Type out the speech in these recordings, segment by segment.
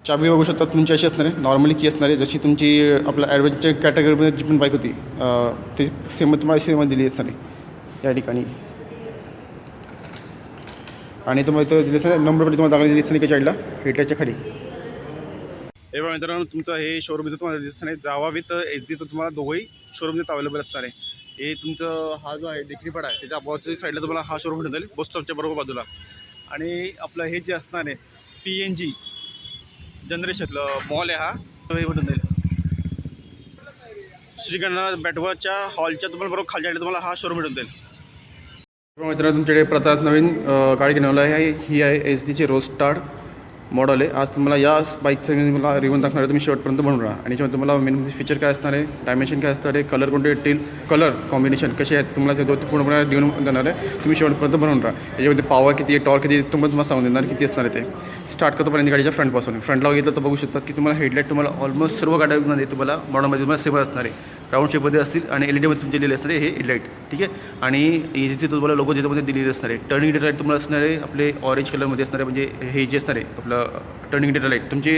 चाबी बघू शकता तुमची अशी असणार आहे, नॉर्मली की असणार आहे जशी तुमची आपल्या ॲडव्हेंचर कॅटेगरीमध्ये जी पण बाईक होती ते सेम तुम्हाला सेम दिली असणार आहे या ठिकाणी. आणि तुम्हाला इथं दिली असणार नंबर प्लेट तुम्हाला दाखवली दिली असणार साईडला हेडलाईटच्या खाली. हे बघा मित्रांनो, तुमचं हे शोरूम इथं तुम्हाला दिसत नाही, जावा विथ HD तर तुम्हाला दोघंही शोरूम इथं अवेलेबल असणार आहे. हे तुमचं हा जो आहे देखणीपाडा आहे त्याच्या अपोजिट साईडला तुम्हाला हा शोरूम भेटून जाईल बस स्टॉपच्या बरोबर बाजूला. आणि आपलं हे जे असणार आहे PNG जनरेशन मॉल आहे हा हे भेटून जाईल श्रीगणनाथ बॅटवाच्या हॉलच्या तुम्हाला बरोबर खालच्या साईडला तुम्हाला हा शोरूम भेटून जाईल. मित्रांनो, तुमच्याकडे प्रथा नवीन गाडी घेऊन आहे, ही आहे SD ची रोस्टार मॉडल आहे. आज तुम्हाला या बाईकचं मला रिव्ह्यू दाखवणार आहे, तुम्ही शेवटपर्यंत बनवून राहा. आणि याच्यामध्ये तुम्हाला मेन फीचर काय असणार आहे, डायमेन्शन काय असणार आहे, कलर कोणते येतील, कलर कॉम्बिनेशन कसे आहेत तुम्हाला ते दोन पूर्णपणे देऊन देणार आहे. तुम्ही शेवटपर्यंत बनवून राहा. याच्यामध्ये पॉवर किती आहे, टॉर्क किती आहे, तुम्हाला सांगून देणार किती असणार आहे ते. स्टार्ट करतोपर्यंत गाडीच्या फ्रंटपासून फ्रंटला बघितलं तर बघू शकतात की तुम्हाला हेडलाईट तुम्हाला ऑलमोस्ट सर्व गाड्यांमध्ये तुम्हाला मॉडलमध्ये तुम्हाला सेम असणार आहे, राऊंड शेपमध्ये असतील आणि LED मध्ये तुमचे दिलेले असणार आहे हे हेडलाईट. ठीक आहे. आणि जिथे तुम्हाला लोगो ज्याच्यामध्ये दिलेले असणार आहे, टर्निंग इंडिकेटर लाईट तुम्हाला असणार आहे आपले ऑरेंज कलरमध्ये असणार आहे, म्हणजे हे जे असणार आहे आपलं टर्निंग इंडिकेटर लाईट तुमचे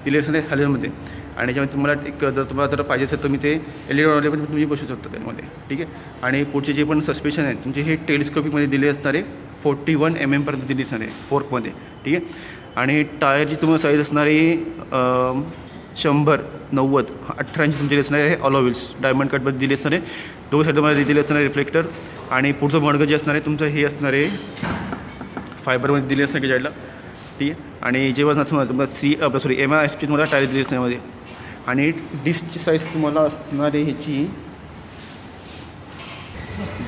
दिलेले असणार आहे हॅलोजनमध्ये. आणि याच्यामध्ये तुम्हाला एक जर तुम्हाला जर पाहिजे असेल तर मी ते LED पण तुम्ही बसू शकता त्यामध्ये. ठीक आहे. आणि पुढचे जे पण सस्पेन्शन आहे तुमचे हे टेलिस्कोपिकमध्ये दिले असणार आहे, 41 mm पर्यंत दिली असणार आहे फोर्कमध्ये. ठीक आहे. आणि टायरची तुम्हाला साईज असणार आहे 100, 90, 18 इंच तुमचे असणार आहे अलॉ व्हील्स डायमंड कटमध्ये दिले असणार आहे. दोघं साईड तुम्हाला दिले असणार आहे रिफ्लेक्टर. आणि पुढचं मडगं जे असणार आहे तुमचं हे असणार आहे फायबरमध्ये दिले असणार आहे साईडला. ठीक आहे. आणि जेव्हा नसणार तुम्हाला MIH तुम्हाला टायर दिली असणार मध्ये. आणि डिस्कची साईज तुम्हाला असणार आहे ह्याची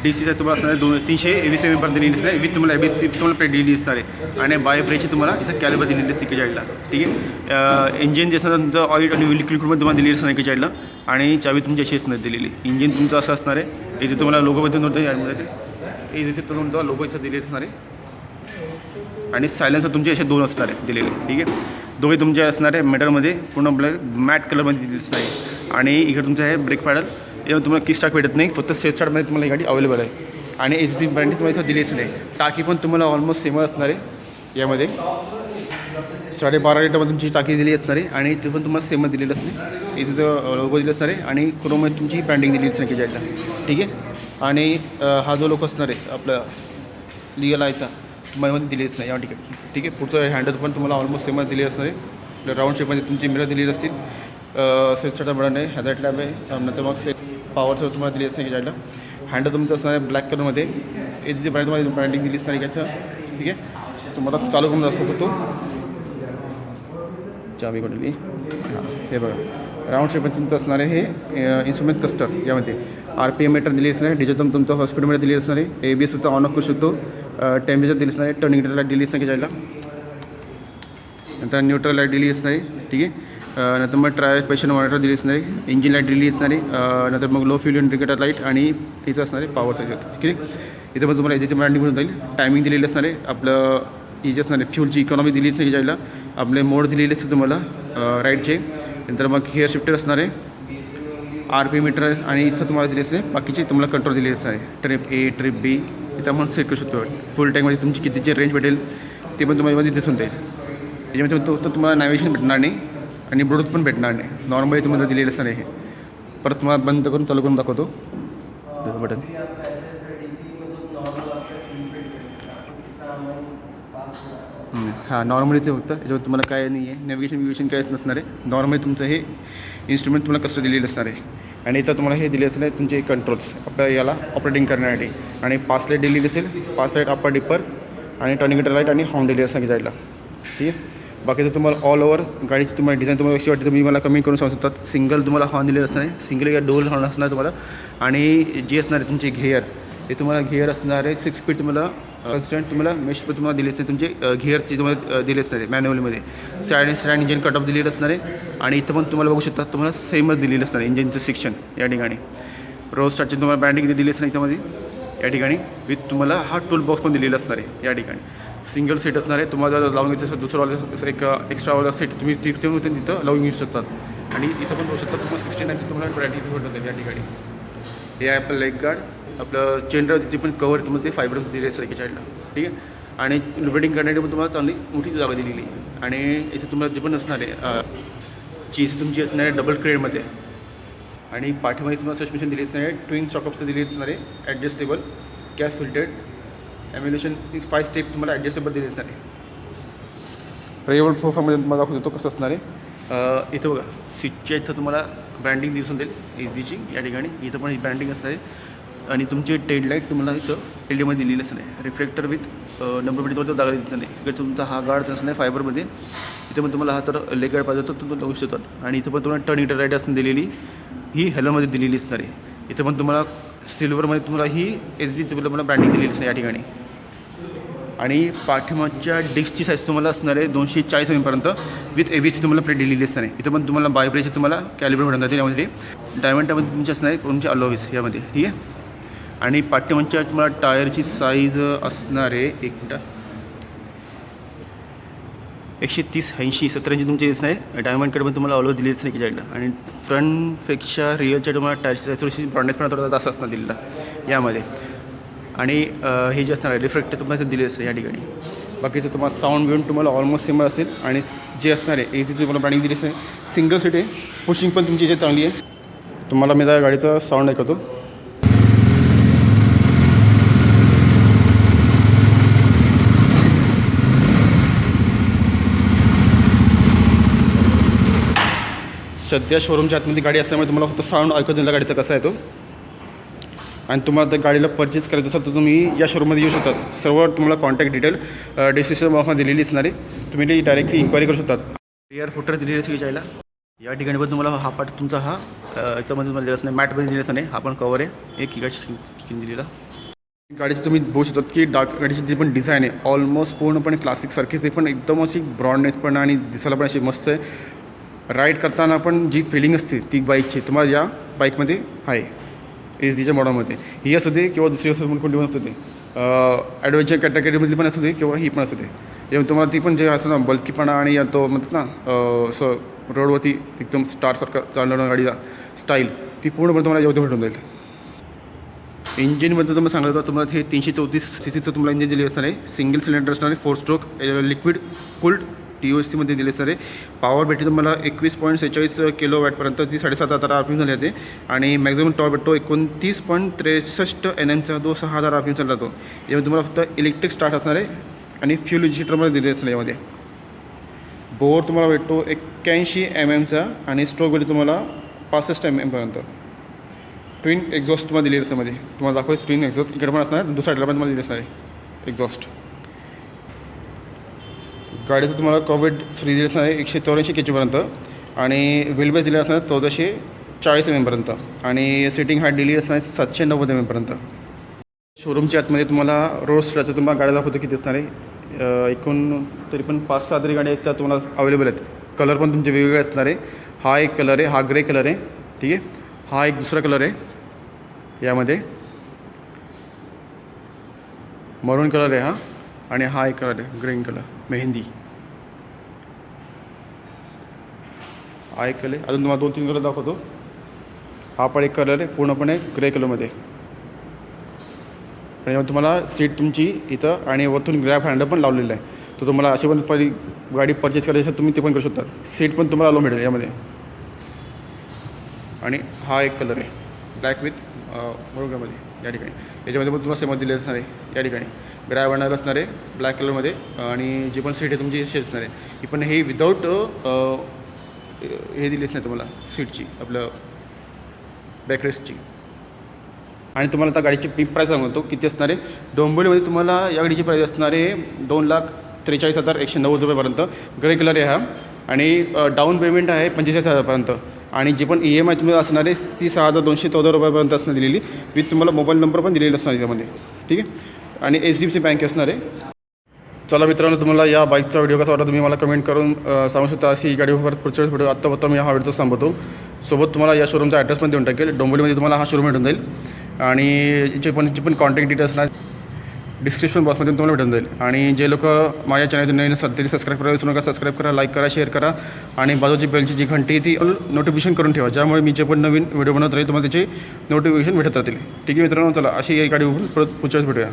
DC साईज तुम्हाला असणार आहे 320 mm पर्यंत दिलेली असणार आहे विथ तुम्हाला ABS तुम्हाला प्लेट दिलेली असणार आहे. आणि बाय ब्रेकची तुम्हाला इथं कॅलिबर दिलेली असते की साईडला. ठीक आहे. इंजिन जे असणार तुमचं ऑइल आणि लिक्विडमध्ये तुम्हाला दिलेली असणार की साईडला. आणि चावी तुमची अशी असणार दिलेली. इंजिन तुमचं असं असणार आहे, इथे तुम्हाला लोगोमध्ये नव्हतं यामध्ये इथे तुम्हाला लोगो इथं दिलेले असणार आहे. आणि सायलेन्सर तुमचे असे 2 असणार आहे दिलेले. ठीक आहे. दोघे तुमचे असणार आहे मेटलमध्ये पूर्ण ब्लॅक मॅट कलरमध्ये दिलेली असणार आहे. आणि इकडे तुमचं आहे ब्रेक पॅडल, यामध्ये तुम्हाला किक स्टार्ट भेटत नाही, फक्त सेफ स्टार्टमध्ये तुम्हाला ही गाडी अवेलेबल आहे. आणि HD ब्रँडिंग तुम्हाला इथं दिलीच नाही. टाकी पण तुम्हाला ऑलमोस्ट सेम असणार आहे यामध्ये 12.5 लिटरमध्ये तुमची टाकी दिली असणार आहे. आणि ते पण तुम्हाला सेमच दिलेलं असते, इथं लोगो दिलं असणार आहे. आणि क्रोममध्ये तुमची ब्रँडिंग दिली असणार की जायला. ठीक आहे. आणि हा जो लोगो असणार आहे आपला लिगल आयचा तुम्हाला दिलेच नाही या ठिकाणी. ठीक आहे. पुढचं हँडल पण तुम्हाला ऑलमोस्ट सेमच दिली असणार आहे, राऊंड शेपमध्ये तुमची मिरर दिलेली असतील, सेफ स्टार्टर बटन आहे, हॅझार्ड लॅम्प आहे, नंतर मग पॉवरचं तुम्हाला दिली असते की जायला. हँडल तुमचं असणार आहे ब्लॅक कलरमध्ये, HD ब्रँड तुम्हाला ब्रँडिंग दिली असणार आहे त्याचं. ठीक आहे. तुम्हाला चालू करून जास्त होतो चावी कुठली हे बघा राऊंड शेपमध्ये तुमचं असणार आहे हे इन्स्ट्रुमेंट क्लस्टर. यामध्ये RPM मीटर दिली असणार आहे, डिजिटल तुमचं हॉस्पिटलमध्ये दिली असणार आहे, ABS सुद्धा ऑन ऑफ करू शकतो, टेम्परेचर दिली असणार आहे, टर्निंग इंडिकेटर लाईट दिली असणार की जायला. नंतर न्यूट्रल लाईट दिली असणार आहे. ठीक आहे. नंतर मग प्रेशर मॉनिटर दिली असणार आहे, इंजिन लाईट दिली असणार आहे, नंतर मग लो फ्यूल इंडिकेटर लाईट आणि तिचं असणार आहे पॉवरचं. ठीक आहे. इथं पण तुम्हाला याची ब्रँडिंग मिळून जाईल. टायमिंग दिलेली असणार आहे, आपलं ही जे असणार आहे फ्यूलची इकॉनॉमी दिली असते की जायला, आपले मोड दिलेले असते तुम्हाला राईडचे. नंतर मग गिअर शिफ्टर असणार आहे, RPM मीटर आणि इथं तुम्हाला दिली असते बाकीचे तुम्हाला कंट्रोल दिलेले असणार आहे, ट्रिप A ट्रिप B इथं आपण सेट करू शकतो. फुल टँकमध्ये तुमची कितीची रेंज भेटेल ते पण तुम्हाला दिसून जाईल. त्याच्यामध्ये तो तुम्हाला नॅव्हिगेशन भेटणार नाही आणि ब्लूटूथ पण भेटणार नाही, नॉर्मली तुम्हाला दिलेलं असणार आहे. हे परत तुम्हाला बंद करून चालू करून दाखवतो बटन. हां, नॉर्मलीच होतं, याच्यावर तुम्हाला काय नाही आहे, नॅव्हिगेशन काहीच नसणार आहे. नॉर्मली तुमचं हे इन्स्ट्रुमेंट तुम्हाला कसं दिलेलं असणार आहे. आणि इथं तुम्हाला हे दिले असणार आहे तुमचे कंट्रोल्स आपल्या याला ऑपरेटिंग करण्यासाठी. आणि 5 लाईट दिलेली असेल, 5 लाईट अप्पर डिपर आणि टर्निंग इंडिकेटर लाईट आणि हॉर्न दिली असणार की जायला. ठीक आहे. बाकीचं तुम्हाला ऑल ओव्हर गाडीची तुम्हाला डिझाईन तुम्हाला कशी वाटते तुम्ही मला कमेंट करून सांगू शकतात. सिंगल तुम्हाला हॉर्न दिलेलं असणार आहे, सिंगल या डोल हॉर्न असणार तुम्हाला. आणि जे असणार आहे तुमचे गिअर ते तुम्हाला गिअर असणार आहे 6 स्पीड तुम्हाला कन्स्टंट तुम्हाला मेश पण तुम्हाला दिले असते. तुमचे गिअरची तुम्हाला दिले असणार आहे मॅन्युअलमध्ये. स्टँड इंजिन कट ऑफ दिलेलं असणार आहे. आणि इथं पण तुम्हाला बघू शकता तुम्हाला सेमच दिलेलं असणार आहे इंजिनचं सेक्शन या ठिकाणी. रोड स्टार्टची तुम्हाला ब्रँडिंग दिली असणार याच्यामध्ये या ठिकाणी विथ तुम्हाला हा टूल बॉक्स पण दिलेला असणार आहे या ठिकाणी. सिंगल सीट असणार आहे, तुम्हाला लावून घ्यायचं असेल दुसरं एक एक्स्ट्रावाला सीट तुम्ही तिथं लावून घेऊ शकतात. आणि इथं पण बघू शकता तुम्हाला 69 तुम्हाला ब्रँडिंग भेटत या ठिकाणी. हे आहे आपलं लेग गार्ड, आपलं चेन ड्राईव्ह तिथे पण कवर तुम्हाला ते फायबर दिले असेल की साईडला. ठीक आहे. आणि वेटिंग करण्यासाठी पण तुम्हाला चांगली मोठी जागा दिलेली आहे. आणि याच्यात तुम्हाला जे पण असणार आहे चीज तुमची असणार आहे डबल क्रेडमध्ये. आणि पाठीमध्ये तुम्हाला सस्पेन्शन दिली असणार आहे, ट्विन शॉकअपचं दिली असणार आहे, ॲडजस्टेबल गॅस फिल्टेड ॲम्युलेशन 5 स्टेप तुम्हाला ॲडजस्टेबल दिले असणार आहे. रेवल प्रोफामध्ये तुम्हाला दाखवतो कसं असणार आहे. इथं बघा सीटच्या इथं तुम्हाला ब्रँडिंग दिसून देईल एच डीची या ठिकाणी. इथं पण ब्रँडिंग असणार आहे. आणि तुमची टेल लाईट तुम्हाला इथं एल डीमध्ये दिलेली असं नाही, रिफ्लेक्टर विथ नंबर प्लेटवर तो दाखल दिसत नाही. इकडे तुमचा हा गार्ड असं नाही फायबरमध्ये. इथं पण तुम्हाला हा तर लेग गार्ड पाहिजे तर तुम्ही बघू शकतात. आणि इथं पण तुम्हाला टर्न इंटरलाईट असून दिलेली ही हेलोमध्ये दिलेली असणार आहे. इथं पण तुम्हाला सिल्वरमध्ये तुम्हाला ही एच डी तुम्हाला ब्रँडिंग दिलेली असणार या ठिकाणी. आणि पाठीमागच्या डिस्कची साईज तुम्हाला असणार आहे 240 पर्यंत विथ एबीसी तुम्हाला प्लेट दिलेली असणार आहे. इथं पण तुम्हाला बायब्रेचे तुम्हाला कॅलिब्रेट होणार जाते. यामध्ये डायमंडमध्ये तुमची असणार आहे तुमचे अलॉवीस यामध्ये, ठीक आहे. आणि पाठीमागच्या तुम्हाला टायरची साईज असणार आहे 130/80 70 तुमची दिसणार आहे. डायमंडकडे पण तुम्हाला ऑलओव्हर दिलेलीच नाही की साईडला. आणि फ्रंटपेक्षा रिअलच्या तुम्हाला टायरची साईज थोडीशी ब्रॉडनेस पण थोडा जास्त असणार दिलेला यामध्ये. आणि हे जे असणार आहे रिफ्लेक्टर तुम्हाला दिले असते या ठिकाणी. बाकीचं तुम्हाला साऊंड बिऊंड तुम्हाला ऑलमोस्ट सिमिलर असेल. आणि जे असणार आहे एसी तुम्हाला ब्रँडिंग दिली असते, सिंगल सीट आहे, पुशिंग पण तुमची जे चांगली आहे. तुम्हाला मी जरा गाडीचा साऊंड ऐकवतो. सध्या शोरूमच्या आतमध्ये गाडी असल्यामुळे तुम्हाला फक्त साऊंड ऐकू दिला गाडीचा कसा आहे तो. आणि तुम्हाला त्या गाडीला परचेस करायचं असेल तर तुम्ही या शोरूममध्ये येऊ शकतात. सर्व तुम्हाला कॉन्टॅक्ट डिटेल डिस्क्रिप्शन बॉक्समध्ये दिलेली असणार आहे. तुम्ही ते डायरेक्टली इन्क्वायरी करू शकतात. रिअर फुटर दिलेली असेल जायला या ठिकाणी पण तुम्हाला हा पार्ट तुमचा हा याच्यामध्ये तुम्हाला दिला असं नाही, मॅटमध्ये दिलेला नाही. हा पण कवर आहे एक स्किन दिलेला. गाडीची तुम्ही बघू शकतात की गाडीची जी पण डिझाईन आहे ऑलमोस्ट पूर्णपणे क्लासिकसारखीच आहे, पण एकदम अशी ब्रॉडनेस पण आणि दिसायला पण अशी मस्त आहे. राईड करताना पण जी फिलिंग असते ती बाईकची तुम्हाला या बाईकमध्ये आहे एच डीच्या मॉडलमध्ये. ही असू दे किंवा दुसरी असू कोणती पण असू दे, ॲडव्हेंचर कॅटेगरीमधली पण असू दे किंवा ही पण असू दे. जेव्हा तुम्हाला ती पण जे असं ना बल्कीपणा आणि तो म्हणतात ना असं रोडवरती एकदम स्टारसारखं चालणारं गाडीला स्टाईल ती पूर्णपणे तुम्हाला एवढं भेटून जाईल. इंजिनबद्दल तुम्हाला सांगायचं तर तुम्हाला हे 334 सीसीचं तुम्हाला इंजिन दिले असणार आहे. सिंगल सिलेंडर असणार आहे, 4 स्ट्रोक लिक्विड कूल्ड TOSCमध्ये दिले असणार आहे. पॉवर बॅटरी तुम्हाला 21.46 किलोवॅटपर्यंत ती 7,500 RPM झाली जाते. आणि मॅक्झिमम टॉप भेटतो 29.63 NMचा जो 6,000 RPM चालला जातो. यामध्ये तुम्हाला फक्त इलेक्ट्रिक स्टार्ट असणार आहे. आणि फ्यूल इंजिनमध्ये दिले असणार यामध्ये. बोर तुम्हाला भेटतो 81 mmचा आणि स्ट्रोक भेटतो तुम्हाला 65 mm पर्यंत. ट्विन एक्झॉस्ट तुम्हाला दिली त्यामध्ये तुम्हाला दाखवायचं ट्विन एक्झॉस्ट इकडे पण असणार आहे, दुसऱ्या साईडला पण तुम्हाला दिले असणार आहे एक्झॉस्ट. गाडीचं तुम्हाला कॉवेट फ्री दिलं असणार आहे 184 kg आणि व्हीलबेस दिले असणार 1440 mm पर्यंत. आणि सिटिंग हाईट दिली असणार आहे 790 mm पर्यंत. शोरूमच्या आतमध्ये तुम्हाला रोड स्टारचं तुम्हाला गाड्या दाखवतो किती असणार आहे. एकूण तरी पण 5-6 तरी गाड्या आहेत त्या तुम्हाला अवेलेबल आहेत. कलर पण तुमचे वेगवेगळे असणार आहे. हा एक कलर आहे, हा ग्रे कलर आहे, ठीक आहे. हा एक दुसरा कलर आहे, यामध्ये मरून कलर आहे हा. आणि हा एक कलर आहे ग्रीन कलर मेहंदी, हा एक कलर. अजून तुम्हाला 2-3 कलर दाखवतो. हा पण एक कलर आहे पूर्णपणे ग्रे कलरमध्ये. आणि तुम्हाला सीट तुमची इथं आणि वरतून ग्रॅब हँडल पण लावलेलं आहे. तर तुम्हाला अशी पण गाडी परचेस करायची असेल तुम्ही ते पण करू शकता. सीट पण तुम्हाला मिळेल यामध्ये. आणि हा एक कलर आहे ब्लॅक विथ मरुंगामध्ये या ठिकाणी. याच्यामध्ये पण तुम्हाला सेमच दिले असणार आहे. या ठिकाणी ग्रॅब हँडल असणार आहे ब्लॅक कलरमध्ये. आणि जी पण सीट आहे तुमची अशी असणार आहे. ही पण हे विदाऊट हे दिलीच नाही तुम्हाला सीटची आपलं बॅकरेस्टची. आणि तुम्हाला आता गाडीची प्राईस सांगतो किती असणार आहे. डोंबिवलीमध्ये तुम्हाला या गाडीची प्राईस असणार आहे 2,43,190 रुपयेपर्यंत. ग्रे कलर आहे हा. आणि डाऊन पेमेंट आहे 45,000पर्यंत. आणि जी पण EMI तुम्हाला असणार आहे ती 6,214 रुपयापर्यंत असणार दिलेली विथ तुम्हाला मोबाईल नंबर पण दिलेला असणार त्यामध्ये, ठीक आहे. आणि HDFC बँक असणार आहे. चला मित्रांनो, तुम्हाला या बाईकचा व्हिडिओ कसा वाटला तुम्ही मला कमेंट करून सांगू शकता. अशी ही गाडी पुढच्या व्हिडिओ आत्ता मी हा व्हिडिओ सांगतो. सोबत तुम्हाला या शोरूमचा ॲड्रेस पण देऊन टाकेल. डोंबिवलीमध्ये तुम्हाला हा शोरूम भेटून जाईल. आणि जी पण कॉन्टॅक्ट डिटेल्स असणार डिस्क्रिप्शन बॉक्समध्ये तुम्हाला भेटून जाईल. आणि जे लोक माझ्या चॅनलचे नवीन असतात तरी सबस्क्राईब करायला विसरू नका. सबस्क्राईब करा, लाईक करा, शेअर करा. आणि बाजूची बेलची जी घंटी ती नोटिफिकेशन करून ठेवा, ज्यामुळे मी जे पण नवीन व्हिडिओ बनवत राहील तुम्हाला त्याचे नोटिफिकेशन भेटत राहतील. ठीक आहे मित्रांनो, चला अशी ही गाडी परत पुढच्याच भेटूया.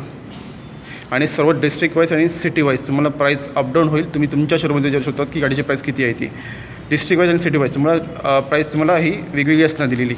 आणि सर्व डिस्ट्रिक्ट वाईज आणि सिटी वाईज तुम्हाला प्राईस अपडाऊन होईल. तुम्ही तुमच्या शोरूममध्ये विचारू शकता की गाडीची प्राईस किती आहे ती. डिस्ट्रिक्ट वाईज आणि सिटी वाईज तुम्हाला प्राईस तुम्हाला ही वेगवेगळी असणार दिलेली.